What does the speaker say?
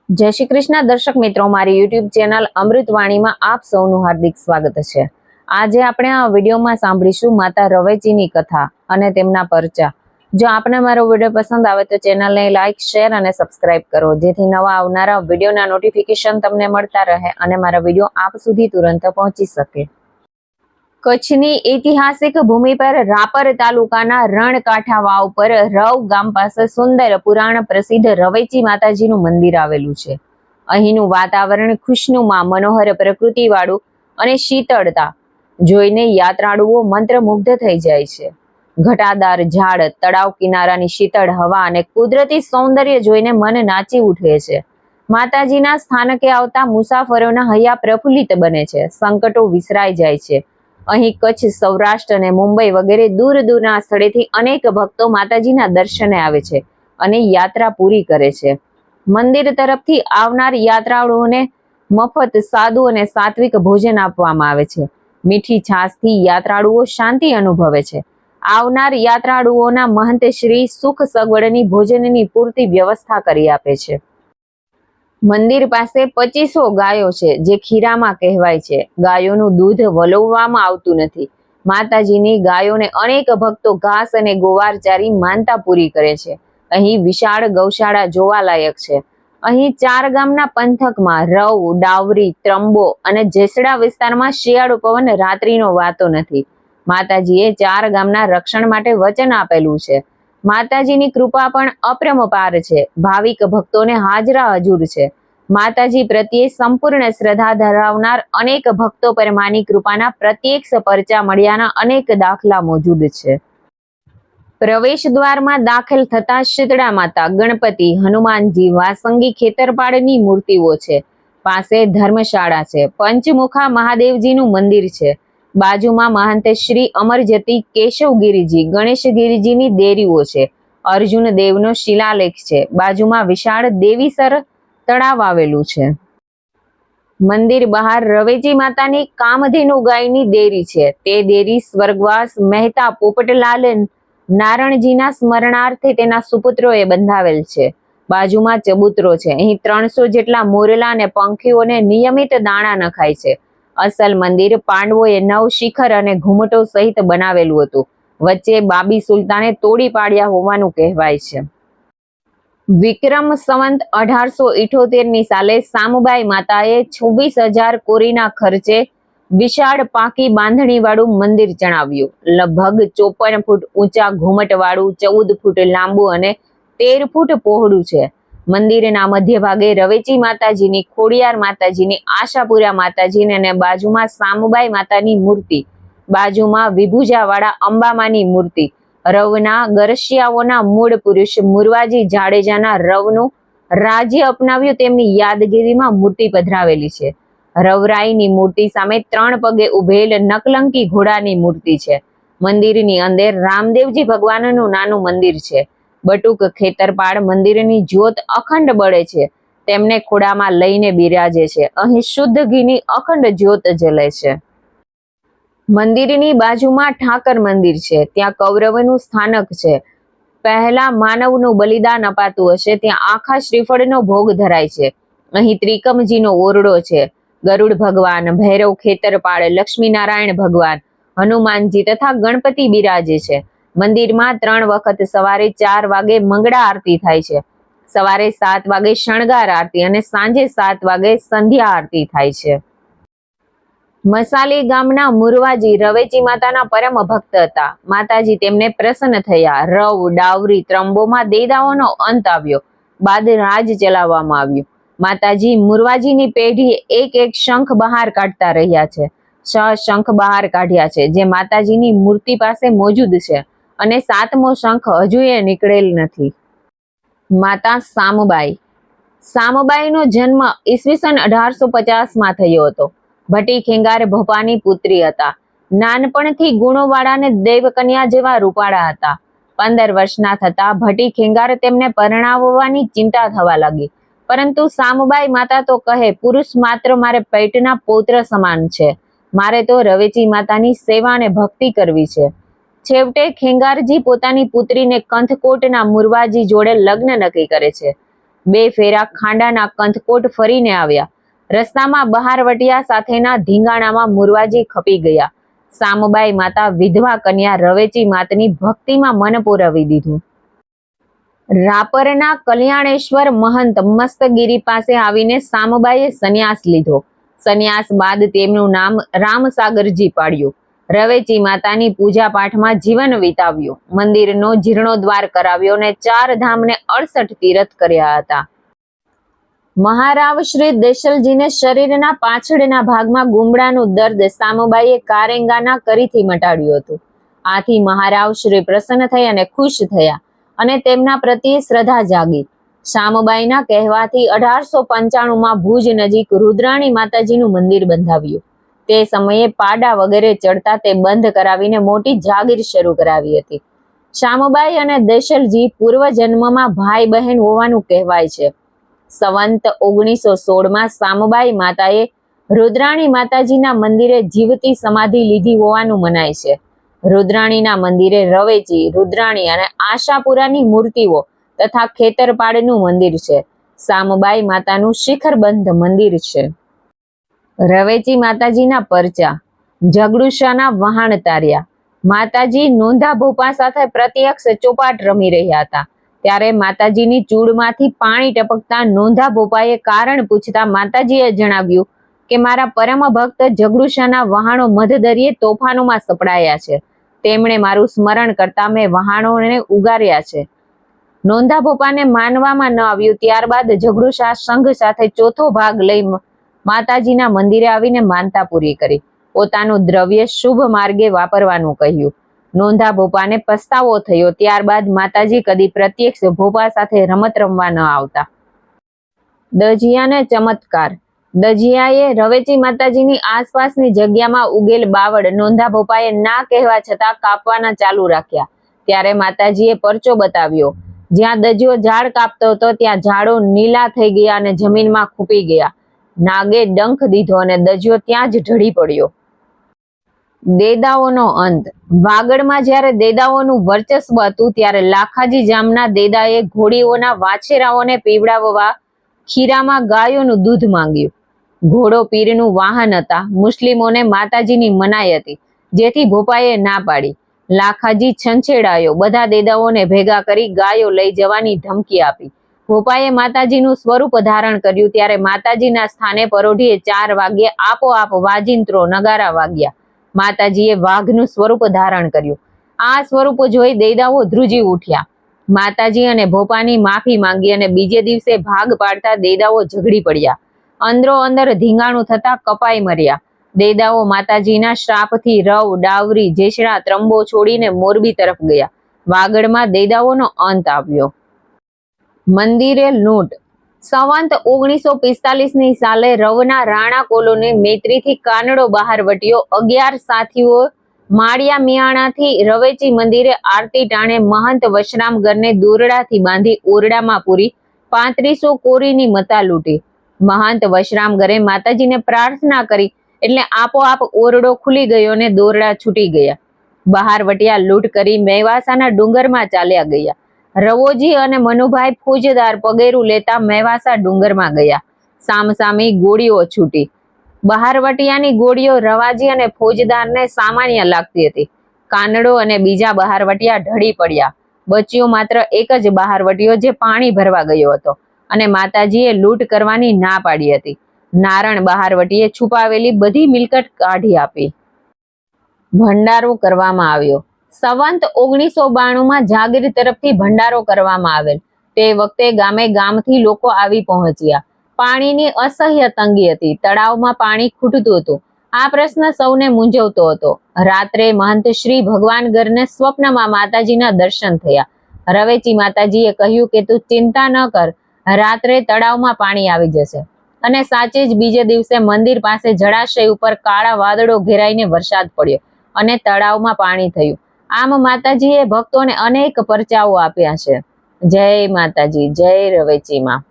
જય શ્રી કૃષ્ણ દર્શક મિત્રો, મારી યુટ્યુબ ચેનલ અમૃતવાણીમાં આપ સૌનું હાર્દિક સ્વાગત છે। આજે આપણે આ વિડીયોમાં સાંભળીશું માતા રવેચીની કથા અને તેમના પરચા। જો આપને મારો વિડીયો પસંદ આવે તો ચેનલને લાઇક, શેર અને સબસ્ક્રાઇબ કરો, જેથી નવા આવનારા વિડીયોના નોટિફિકેશન તમને મળતા રહે અને મારા વિડીયો આપ સુધી તુરંત પહોંચી શકે। કચ્છની ઐતિહાસિક ભૂમિ પર રાપર તાલુકાના રણકાંઠા વાવ પર રવ ગામ પાસે સુંદર પુરાણ પ્રસિદ્ધ રવેચી માતાજીનું મંદિર આવેલું છે। અહીંનું વાતાવરણ ખુશનુમા, મનોહર પ્રકૃતિ વાળું અને શીતળતા જોઈને યાત્રાળુઓ મંત્રમુગ્ધ થઈ જાય છે। ઘટાદાર ઝાડ, તળાવ કિનારાની શીતળ હવા અને કુદરતી સૌંદર્ય જોઈને મન નાચી ઉઠે છે। માતાજીના સ્થાનકે આવતા મુસાફરોના હૈયા પ્રફુલ્લિત બને છે, સંકટો વિસરાઈ જાય છે। અહીં કચ્છ, સૌરાષ્ટ્ર અને મુંબઈ વગેરે દૂર દૂરના સ્થળેથી અનેક ભક્તો માતાજીના દર્શને આવે છે અને યાત્રા પૂરી કરે છે। મંદિર તરફથી આવનાર યાત્રાળુઓને મફત, સાદું અને સાત્વિક ભોજન આપવામાં આવે છે। મીઠી છાશથી યાત્રાળુઓ શાંતિ અનુભવે છે। આવનાર યાત્રાળુઓના મહંત શ્રી સુખ સગવડની ભોજનની પૂરતી વ્યવસ્થા કરી આપે છે। મંદિર પાસે 2500 ગાયો છે, જે ખીરામાં કહેવાય છે। ગાયોનું દૂધ વલોવવામાં આવતું નથી। માતાજીની ગાયોને અનેક ભક્તો ઘાસ અને ગોવાર ચારી માનતા પૂરી કરે છે। અહીં વિશાળ ગૌશાળા જોવાલાયક છે। અહીં 4 ગામના પંથકમાં રવ, ડાવરી, ત્રંબો અને જેસડા વિસ્તારમાં શિયાળુ પવન રાત્રિનો વાતો નથી। માતાજીએ 4 ગામના રક્ષણ માટે વચન આપેલું છે। માતાજીની કૃપા પણ અપરંપાર છે। ભાવિક ભક્તોને હાજરા હજુર છે। માતાજી પ્રત્યે સંપૂર્ણ શ્રદ્ધા ધરાવનાર અનેક ભક્તો પર માની કૃપાના પ્રત્યક્ષ પરચા મળ્યાના અનેક દાખલા મોજૂદ છે। પ્રવેશ દ્વારમાં દાખલ થતા શીતળા માતા, ગણપતિ, હનુમાનજી, વાસંગી, ખેતરપાળની મૂર્તિઓ છે। પાસે ધર્મશાળા છે। પંચમુખા મહાદેવજીનું મંદિર છે। બાજુમાં મહંત શ્રી અમરજતી કેશવગીરીજી, ગણેશગીરીજીની દેરીઓ છે। અર્જુન દેવનો શિલાલેખ છે। બાજુમાં વિશાળ દેવીસર તળાવ આવેલું છે। મંદિર બહાર રવેચી માતાની કામધેનુ ગાયની દેરી છે। તે દેરી સ્વર્ગવાસ મહેતા પોપટલાલ નારણજીના સ્મરણાર્થે તેના સુપુત્રોએ બંધાવેલ છે। બાજુમાં ચબૂતરો છે। અહીં 300 જેટલા મોરલા અને પંખીઓને નિયમિત દાણા નખાય છે। અસલ મંદિર પાંડવોએ 9 શિખર અને ઘુમટો સહિત બનાવેલું હતું। વચ્ચે બાબી સુલતાને તોડી પાડ્યા હોવાનું કહેવાય છે। વિક્રમ સંવંત 1878ની સાલે સામુબાઈ માતાએ 26,000 કોરીના ખર્ચે વિશાળ પાકી બાંધણીવાળું મંદિર ચણાવ્યું। લગભગ 54 ફૂટ ઊંચા ઘુમટવાળું, 14 ફૂટ લાંબુ અને 13 ફૂટ પહોળું છે। મંદિરના મધ્ય ભાગે રવેચી માતાજીની, ખોડિયાર માતાજીની, આશાપુરા માતાજીની અને બાજુમાં સામુબાઈ માતાની મૂર્તિ, બાજુમાં વિભૂજાવાળા અંબામાની મૂર્તિ, રવના ગરસિયાઓના મૂળ પુરુષ મુરવાજી જાડેજાના રવનું રાજ્ય અપનાવ્યું તેમની યાદગીરીમાં મૂર્તિ પધરાવેલી છે। રવરાઈની મૂર્તિ સામે 3 પગે ઉભેલ નકલંકી ઘોડાની મૂર્તિ છે। મંદિરની અંદર રામદેવજી ભગવાનનું નાનું મંદિર છે। બટુક ખેતરપાળ મંદિરની જ્યોત અખંડ બળે છે। તેમને ખોડામાં લઈને બિરાજે છે। અહીં શુદ્ધ ઘીની અખંડ જ્યોત જલે છે। મંદિરની બાજુમાં ઠાકર મંદિર છે। ત્યાં કૌરવનું સ્થાનક છે। પહેલા માનવનું બલિદાન અપાતું હશે ત્યાં આખા શ્રીફળનો ભોગ ધરાય છે। અહીં ત્રિકમજીનો ઓરડો છે। ગરુડ ભગવાન, ભૈરવ ખેતરપાળ, લક્ષ્મીનારાયણ ભગવાન, હનુમાનજી તથા ગણપતિ બિરાજે છે। મંદિરમાં 3 વખત સવારે 4 વાગે મંગળા આરતી થાય છે। સવારે 7 વાગે શણગાર આરતી અને સાંજે 7 વાગે સંધ્યા આરતી થાય છે। મસાલી ગામના મુરવાજી રવેચી માતાના પરમ ભક્ત હતા। માતાજી તેમને પ્રસન્ન થયા। રવ, ડાવરી, ત્રંબોમાં દેદાઓનો અંત આવ્યો બાદ રાજ ચલાવવામાં આવ્યું। માતાજી મુરવાજીની પેઢી એક શંખ બહાર કાઢતા રહ્યા છે। 6 શંખ બહાર કાઢ્યા છે, જે માતાજીની મૂર્તિ પાસે મોજૂદ છે અને 7મો શંખ હજુએ નીકળેલ નથી। માતા સામુબાઈ, સામુબાઈનો જન્મ ઈસવીસન 1850માં થયો હતો। ભટ્ટી ખેંગાર ભોપાની પુત્રી હતા। નાનપણથી ગુણોવાળા અને દેવકન્યા જેવા રૂપાળા હતા। 15 વર્ષના થતા ભટ્ટી ખેંગાર તેમને પરણાવવાની ચિંતા થવા લાગી, પરંતુ સામુબાઈ માતા તો કહે, પુરુષ માત્ર મારે પેટના પૌત્ર સમાન છે। મારે તો રવેચી માતાની સેવા અને ભક્તિ કરવી છે। છેવટે ખેંગારજી પોતાની પુત્રીને કંથકોટના મુરવાજી જોડે લગ્ન નક્કી કરે છે। 2 ફેરા ખાંડાના કંથકોટ ફરીને આવ્યા. રસ્તામાં બહારવટિયા સાથેના ધીંગાણામાં મુરવાજી ખપી ગયા. સામબાઈ માતા વિધવા કન્યા રવેચી માતની ભક્તિમાં મન પોરવી દીધું. રાપરના કલ્યાણેશ્વર મહંત મસ્તગીરી પાસે આવીને સામબાઈએ સંન્યાસ લીધો. સંન્યાસ બાદ તેમનું નામ રામસાગરજી પાડ્યું. રવેચી માતાની પૂજા પાઠમાં જીવન વિતાવ્યું. મંદિરનો જીર્ણોદ્ધાર કરાવ્યો અને 4 ધામને 68 તીર્થ કર્યા હતા. મહારાવ શ્રી દેશલજીને શરીરના પાછળના ભાગમાં ગુમડાનું દર્દ સામબાઈએ કારેંગાના કરીથી મટાડ્યું હતું. આથી મહારાવ શ્રી પ્રસન્ન થઈ અને ખુશ થયા અને તેમના પ્રત્યે શ્રદ્ધા જાગી. શામબાઈના કહેવાથી 1895માં ભુજ નજીક રુદ્રાણી માતાજીનું મંદિર બંધાવ્યું. તે સમયે પાડા વગેરે ચડતા તે બંધ કરાવીને મોટી જાગીર શરૂ કરાવી હતી. શામબાઈ અને દેશલજી પૂર્વજન્મમાં ભાઈ બહેન હોવાનું કહેવાય છે. સંવંત 1916માં સામબાઈ માતાએ રુદ્રાણી માતાજીના મંદિરે જીવતી સમાધિ લીધી હોવાનું મનાય છે. રુદ્રાણીના મંદિરે રવેચી, રુદ્રાણી અને આશાપુરાની મૂર્તિઓ તથા ખેતરપાળનું મંદિર છે. સામબાઈ માતાનું શિખરબંધ મંદિર છે. રવેચી માતાજીના પરચા. જગડુશાના વહાણ તાર્યા. માતાજી નોંધા ભોપા સાથે પ્રત્યક્ષ ચોપાટ રમી રહ્યા હતા. ત્યારે માતાજીની ચૂડમાંથી પાણી ટપકતા નોંધા ભોપાએ કારણ પૂછતા માતાજીએ જણાવ્યું કે મારા પરમ ભક્ત જગડુશાના વહાણો મધદરિયે તોફાનોમાં સપડાયા છે. તેમણે મારું સ્મરણ કરતા મેં વહાણોને ઉગાર્યા છે. નોંધા ભોપાને માનવામાં ન આવ્યું. ત્યારબાદ જગડુશા સંઘ સાથે ચોથો ભાગ લઈ માતાજીના મંદિરે આવીને માનતા પૂરી કરી. પોતાનું દ્રવ્ય શુભ માર્ગે વાપરવાનું કહ્યું. નોંધા ભોપાને પસ્તાવો થયો. ત્યારબાદ માતાજી કદી પ્રત્યક્ષ ભોપા સાથે રમત રમવા ન આવતા. દજિયાને ચમત્કાર. દજિયાએ રવેચી માતાજીની આસપાસની જગ્યામાં ઉગેલ બાવળ નોંધા ભોપાએ ના કહેવા છતાં કાપવાના ચાલુ રાખ્યા. ત્યારે માતાજીએ પરચો બતાવ્યો. જ્યાં દજિયો ઝાડ કાપતો હતો ત્યાં ઝાડો નીલા થઈ ગયા અને જમીનમાં ખૂંપી ગયા. નાગે ડંખ દીધો અને દજિયો ત્યાં જ ઢળી પડ્યો. દેદાઓનો અંત. વાગડમાં જ્યારે દેદાઓનું વર્ચસ્વ હતું ત્યારે લાખાજી જામના દેદાએ ઘોડીઓના વાછેરાઓને પીવડાવવા ખીરામાં ગાયોનું દૂધ માંગ્યું. ઘોડો પીરનું વાહન હતા. મુસ્લિમોને માતાજીની મનાઈ હતી, જેથી ભોપાએ ના પાડી. લાખાજી છંછેડાયો. બધા દેદાઓને ભેગા કરી ગાયો લઈ જવાની ધમકી આપી. ભોપાએ માતાજીનું સ્વરૂપ ધારણ કર્યું. ત્યારે માતાજીના સ્થાને પરોઢીએ 4 વાગ્યે આપોઆપ વાજિંત્રો નગારા વાગ્યા. માતાજીએ વાઘનું સ્વરૂપ ધારણ કર્યું. આ સ્વરૂપ જોઈ દેદાઓ ધ્રુજી ઉઠ્યા. માતાજી અને ભોપાની માફી માંગી અને બીજે દિવસે ભાગ પાડતા દેદાઓ ઝઘડી પડ્યા. અંદરો અંદર ધીંગાણું થતા કપાઈ મર્યા. દેદાઓ માતાજીના શ્રાપથી રવ, ડાવરી, જેસડા, ત્રંબો છોડીને મોરબી તરફ ગયા. વાગડમાં દેદાઓનો અંત આવ્યો. મંદિરે લૂંટ. સંવંત 1945ની સાલે રવના રાણા કોલોની મૈત્રીથી કાનડો બહારવટીયો 11 સાથીઓ માળિયા મિયાણાથી રવેચી મંદિરે આરતી ટાણે મહંત વશરામગરને દોરડાથી બાંધી ઓરડામાં પૂરી 3500 કોરીની મતા લૂંટી. મહંત વશરામગરે માતાજીને પ્રાર્થના કરી એટલે આપોઆપ ઓરડો ખુલી ગયો અને દોરડા છૂટી ગયા. બહારવટિયા લૂંટ કરી મેવાસાના ડુંગરમાં ચાલ્યા ગયા. રવોજી અને મનુભાઈ ફોજદાર પગેરું લેતા મેવાસા ડુંગરમાં ગયા. સામસામી ગોળીઓ છૂટી. બહારવટિયાની ગોળીઓ રવાજી અને ફોજદારને સામાન્ય લાગતી હતી. કાનડો અને બીજા બહારવટિયા ઢળી પડ્યા. બચ્યો માત્ર એક જ બહારવટિયો જે પાણી ભરવા ગયો હતો અને માતાજીએ લૂંટ કરવાની ના પાડી હતી. નારણ બહારવટીએ છુપાવેલી બધી મિલકત કાઢી આપી. ભંડારો કરવામાં આવ્યો. સંવંત 1992માં જાગીર તરફથી ભંડારો કરવામાં આવેલ. તે વખતે ગામે ગામથી લોકો આવી પહોંચ્યા. પાણીની અસહ્ય તંગી હતી. તળાવમાં પાણી ખૂટતું હતું. આ પ્રશ્ન સૌને મૂંઝવતો હતો. રાત્રે મહંત શ્રી ભગવાનગરને સ્વપ્નમાં માતાજીના દર્શન થયા. રવેચી માતાજીએ કહ્યું કે તું ચિંતા ન કર, રાત્રે તળાવમાં પાણી આવી જશે. અને સાચે જ બીજે દિવસે મંદિર પાસે જળાશય ઉપર કાળા વાદળો ઘેરાઈને વરસાદ પડ્યો અને તળાવમાં પાણી થયું. આમ માતાજીએ ભક્તોને અનેક પરચાઓ આપ્યા છે. જય માતાજી, જય રવેચીમાં.